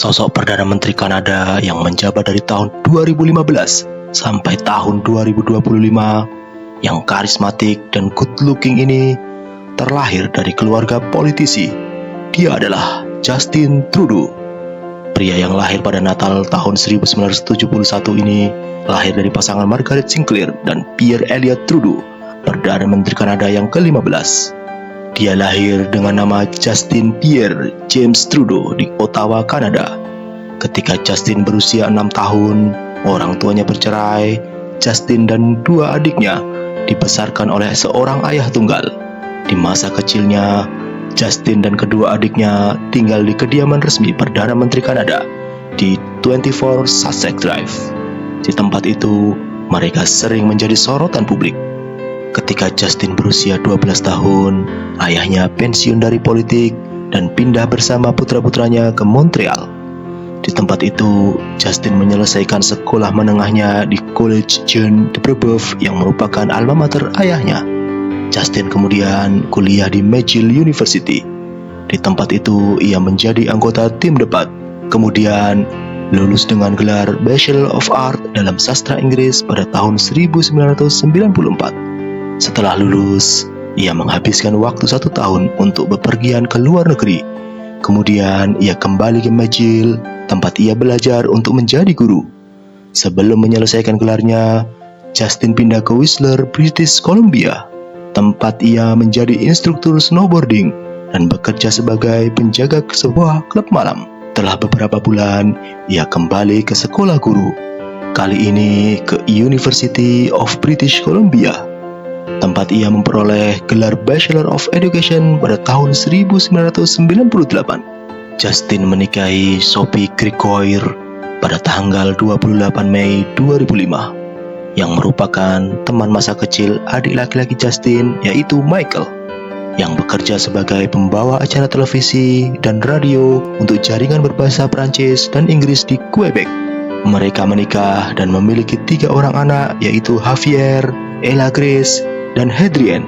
sosok Perdana Menteri Kanada yang menjabat dari tahun 2015 sampai tahun 2025 yang karismatik dan good looking ini terlahir dari keluarga politisi. Dia adalah Justin Trudeau. Pria yang lahir pada Natal tahun 1971 ini lahir dari pasangan Margaret Sinclair dan Pierre Elliott Trudeau, Perdana Menteri Kanada yang ke-15. Dia lahir dengan nama Justin Pierre James Trudeau di Ottawa, Kanada. Ketika Justin berusia 6 tahun, orang tuanya bercerai. Justin dan dua adiknya dibesarkan oleh seorang ayah tunggal. Di masa kecilnya, Justin dan kedua adiknya tinggal di kediaman resmi Perdana Menteri Kanada di 24 Sussex Drive. Di tempat itu, mereka sering menjadi sorotan publik. Ketika Justin berusia 12 tahun, ayahnya pensiun dari politik dan pindah bersama putra-putranya ke Montreal. Di tempat itu, Justin menyelesaikan sekolah menengahnya di College Jean de Brebeuf yang merupakan alma mater ayahnya. Justin kemudian kuliah di McGill University. Di tempat itu, ia menjadi anggota tim debat. Kemudian, lulus dengan gelar Bachelor of Art dalam sastra Inggris pada tahun 1994. Setelah lulus, ia menghabiskan waktu 1 tahun untuk bepergian ke luar negeri. Kemudian ia kembali ke McGill, tempat ia belajar untuk menjadi guru. Sebelum menyelesaikan gelarnya, Justin pindah ke Whistler, British Columbia, tempat ia menjadi instruktur snowboarding dan bekerja sebagai penjaga sebuah klub malam. Setelah beberapa bulan, ia kembali ke sekolah guru. Kali ini ke University of British Columbia, tempat ia memperoleh gelar Bachelor of Education pada tahun 1998. Justin menikahi Sophie Gregoire pada tanggal 28 Mei 2005, yang merupakan teman masa kecil adik laki-laki Justin, yaitu Michael, yang bekerja sebagai pembawa acara televisi dan radio untuk jaringan berbahasa Prancis dan Inggris di Quebec. Mereka menikah dan memiliki 3 orang anak, yaitu Javier, Ella Grace, dan Hadrian.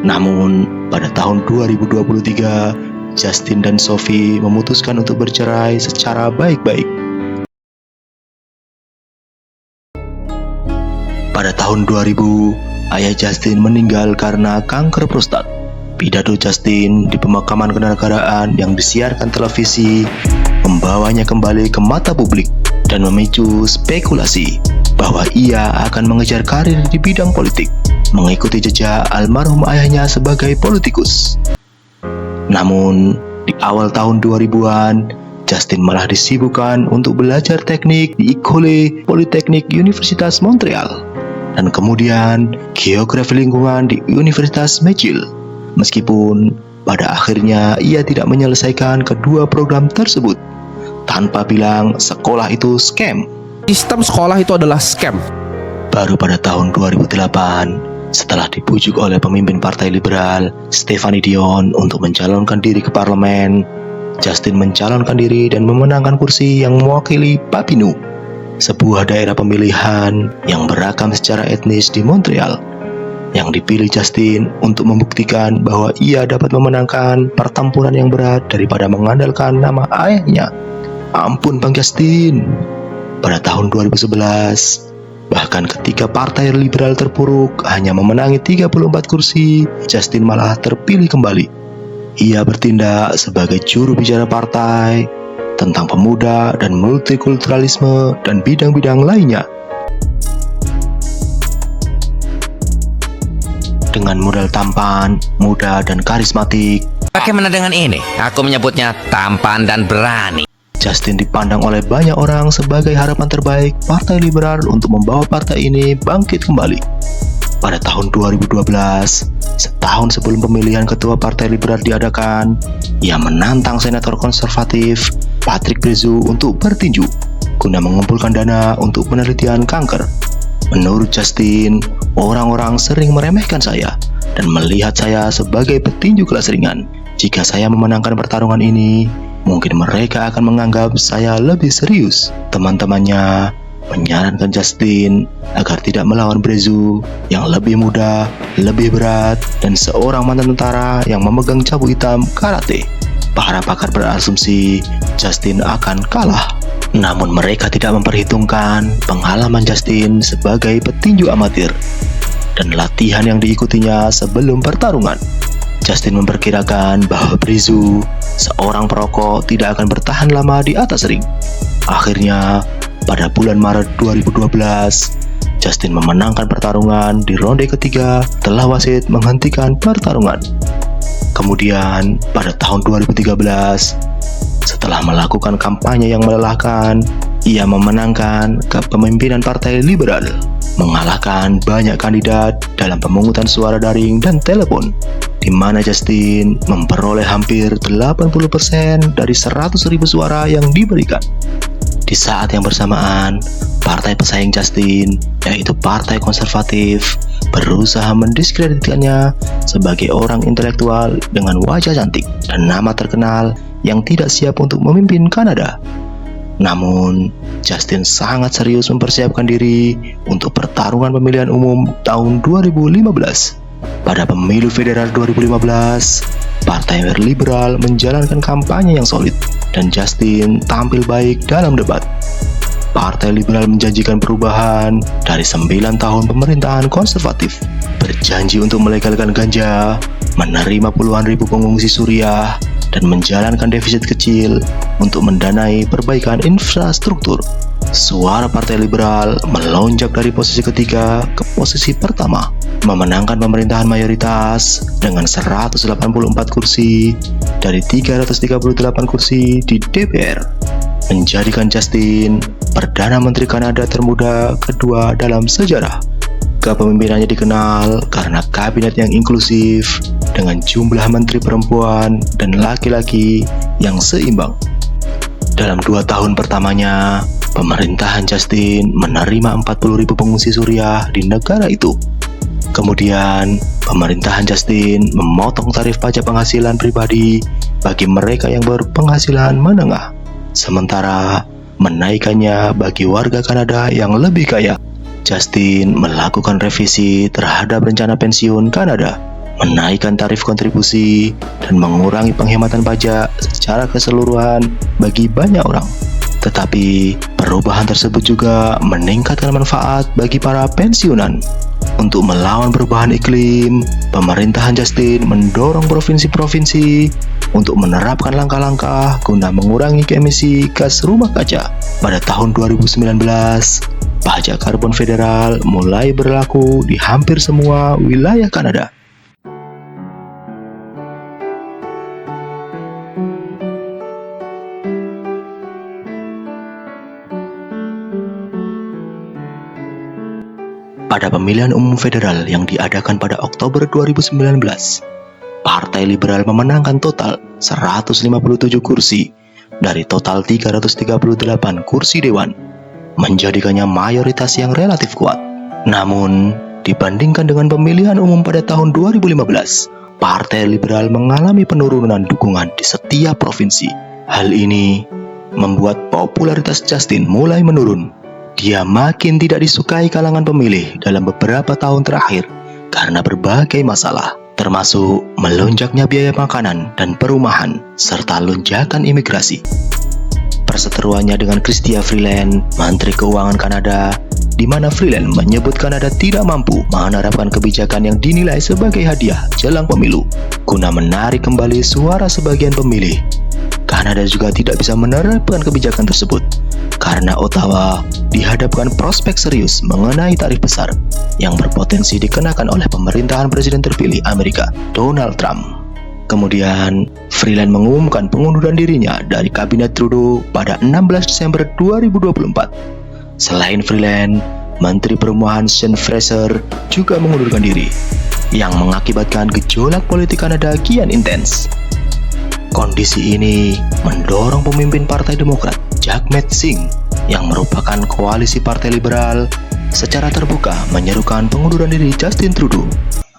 Namun, pada tahun 2023, Justin dan Sophie memutuskan untuk bercerai secara baik-baik. Pada tahun 2000, ayah Justin meninggal karena kanker prostat. Pidato Justin di pemakaman kenegaraan yang disiarkan televisi membawanya kembali ke mata publik dan memicu spekulasi bahwa ia akan mengejar karir di bidang politik, mengikuti jejak almarhum ayahnya sebagai politikus. Namun, di awal tahun 2000-an, Justin malah disibukkan untuk belajar teknik di École Polytechnique Universitas Montreal dan kemudian geografi lingkungan di Universitas McGill. Meskipun pada akhirnya ia tidak menyelesaikan kedua program tersebut, tanpa bilang sekolah itu scam. Sistem sekolah itu adalah scam. Baru pada tahun 2008, setelah dibujuk oleh pemimpin Partai Liberal, Stéphanie Dion, untuk mencalonkan diri ke parlemen, Justin mencalonkan diri dan memenangkan kursi yang mewakili Papineau, sebuah daerah pemilihan yang beragam secara etnis di Montreal. Yang dipilih Justin untuk membuktikan bahwa ia dapat memenangkan pertempuran yang berat daripada mengandalkan nama ayahnya. Ampun Bang Justin. Pada tahun 2011, bahkan ketika Partai Liberal terpuruk hanya memenangi 34 kursi, Justin malah terpilih kembali. Ia bertindak sebagai juru bicara partai tentang pemuda dan multikulturalisme dan bidang-bidang lainnya. Dengan modal tampan, muda, dan karismatik, bagaimana dengan ini? Aku menyebutnya tampan dan berani. Justin dipandang oleh banyak orang sebagai harapan terbaik Partai Liberal untuk membawa partai ini bangkit kembali. Pada tahun 2012, setahun sebelum pemilihan ketua Partai Liberal diadakan, ia menantang senator konservatif Patrick Brezu untuk bertinju guna mengumpulkan dana untuk penelitian kanker. Menurut Justin, orang-orang sering meremehkan saya dan melihat saya sebagai petinju kelas ringan. Jika saya memenangkan pertarungan ini, mungkin mereka akan menganggap saya lebih serius. Teman-temannya menyarankan Justin agar tidak melawan Brezu yang lebih muda, lebih berat, dan seorang mantan tentara yang memegang cabut hitam karate. para pakar berasumsi Justin akan kalah. Namun mereka tidak memperhitungkan pengalaman Justin sebagai petinju amatir dan latihan yang diikutinya sebelum pertarungan. Justin memperkirakan bahwa Brizu, seorang perokok, tidak akan bertahan lama di atas ring. Akhirnya, pada bulan Maret 2012, Justin memenangkan pertarungan di ronde ketiga setelah wasit menghentikan pertarungan. Kemudian, pada tahun 2013, setelah melakukan kampanye yang melelahkan, ia memenangkan kepemimpinan Partai Liberal, mengalahkan banyak kandidat dalam pemungutan suara daring dan telepon, di mana Justin memperoleh hampir 80% dari 100.000 suara yang diberikan. Di saat yang bersamaan, partai pesaing Justin, yaitu Partai Konservatif, berusaha mendiskreditkannya sebagai orang intelektual dengan wajah cantik dan nama terkenal yang tidak siap untuk memimpin Kanada. Namun, Justin sangat serius mempersiapkan diri untuk pertarungan pemilihan umum tahun 2015. Pada pemilu federal 2015, Partai Liberal menjalankan kampanye yang solid dan Justin tampil baik dalam debat. Partai Liberal menjanjikan perubahan dari 9 tahun pemerintahan konservatif, berjanji untuk melegalkan ganja, menerima puluhan ribu pengungsi Suriah, dan menjalankan defisit kecil untuk mendanai perbaikan infrastruktur. Suara Partai Liberal melonjak dari posisi ketiga ke posisi pertama, memenangkan pemerintahan mayoritas dengan 184 kursi dari 338 kursi di DPR, menjadikan Justin Perdana Menteri Kanada termuda kedua dalam sejarah. Kepemimpinannya dikenal karena kabinet yang inklusif dengan jumlah menteri perempuan dan laki-laki yang seimbang. Dalam 2 tahun pertamanya, pemerintahan Justin menerima 40.000 pengungsi Suriah di negara itu. Kemudian, pemerintahan Justin memotong tarif pajak penghasilan pribadi bagi mereka yang berpenghasilan menengah, sementara menaikkannya bagi warga Kanada yang lebih kaya. Justin melakukan revisi terhadap rencana pensiun Kanada, menaikkan tarif kontribusi, dan mengurangi penghematan pajak secara keseluruhan bagi banyak orang. Tetapi, perubahan tersebut juga meningkatkan manfaat bagi para pensiunan. Untuk melawan perubahan iklim, pemerintahan Justin mendorong provinsi-provinsi untuk menerapkan langkah-langkah guna mengurangi emisi gas rumah kaca. Pada tahun 2019, pajak karbon federal mulai berlaku di hampir semua wilayah Kanada. Pada pemilihan umum federal yang diadakan pada Oktober 2019, Partai Liberal memenangkan total 157 kursi dari total 338 kursi dewan, menjadikannya mayoritas yang relatif kuat. Namun, dibandingkan dengan pemilihan umum pada tahun 2015, Partai Liberal mengalami penurunan dukungan di setiap provinsi. Hal ini membuat popularitas Justin mulai menurun. Dia makin tidak disukai kalangan pemilih dalam beberapa tahun terakhir karena berbagai masalah, termasuk melonjaknya biaya makanan dan perumahan, serta lonjakan imigrasi. Perseteruannya dengan Chrystia Freeland, Menteri Keuangan Kanada, di mana Freeland menyebut Kanada tidak mampu menerapkan kebijakan yang dinilai sebagai hadiah jelang pemilu, guna menarik kembali suara sebagian pemilih. Kanada juga tidak bisa menerapkan kebijakan tersebut karena Ottawa dihadapkan prospek serius mengenai tarif besar yang berpotensi dikenakan oleh pemerintahan Presiden terpilih Amerika, Donald Trump. Kemudian, Freeland mengumumkan pengunduran dirinya dari Kabinet Trudeau pada 16 Desember 2024. Selain Freeland, Menteri Perumahan Sean Fraser juga mengundurkan diri, yang mengakibatkan gejolak politik Kanada kian intens. Kondisi ini mendorong pemimpin Partai Demokrat, Jagmeet Singh, yang merupakan koalisi Partai Liberal, secara terbuka menyerukan pengunduran diri Justin Trudeau.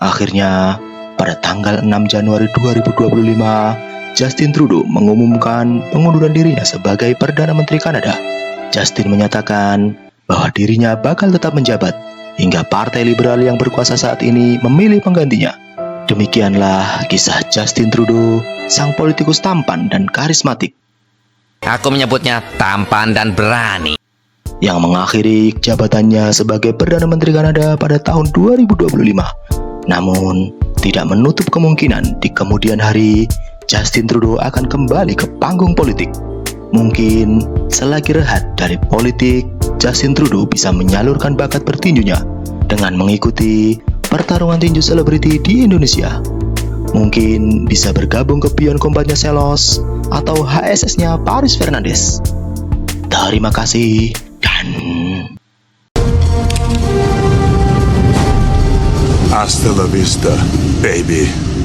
Akhirnya, pada tanggal 6 Januari 2025, Justin Trudeau mengumumkan pengunduran dirinya sebagai Perdana Menteri Kanada. Justin menyatakan bahwa dirinya bakal tetap menjabat hingga Partai Liberal yang berkuasa saat ini memilih penggantinya. Demikianlah kisah Justin Trudeau, sang politikus tampan dan karismatik Aku menyebutnya tampan dan berani. yang mengakhiri jabatannya sebagai Perdana Menteri Kanada pada tahun 2025. Namun, tidak menutup kemungkinan di kemudian hari Justin Trudeau akan kembali ke panggung politik. Mungkin selagi rehat dari politik, Justin Trudeau bisa menyalurkan bakat bertinjunya dengan mengikuti pertarungan tinju selebriti di Indonesia. Mungkin bisa bergabung ke Beyond Combatnya Selos atau HSS-nya Paris Fernandes. Terima kasih dan Hasta la vista, baby.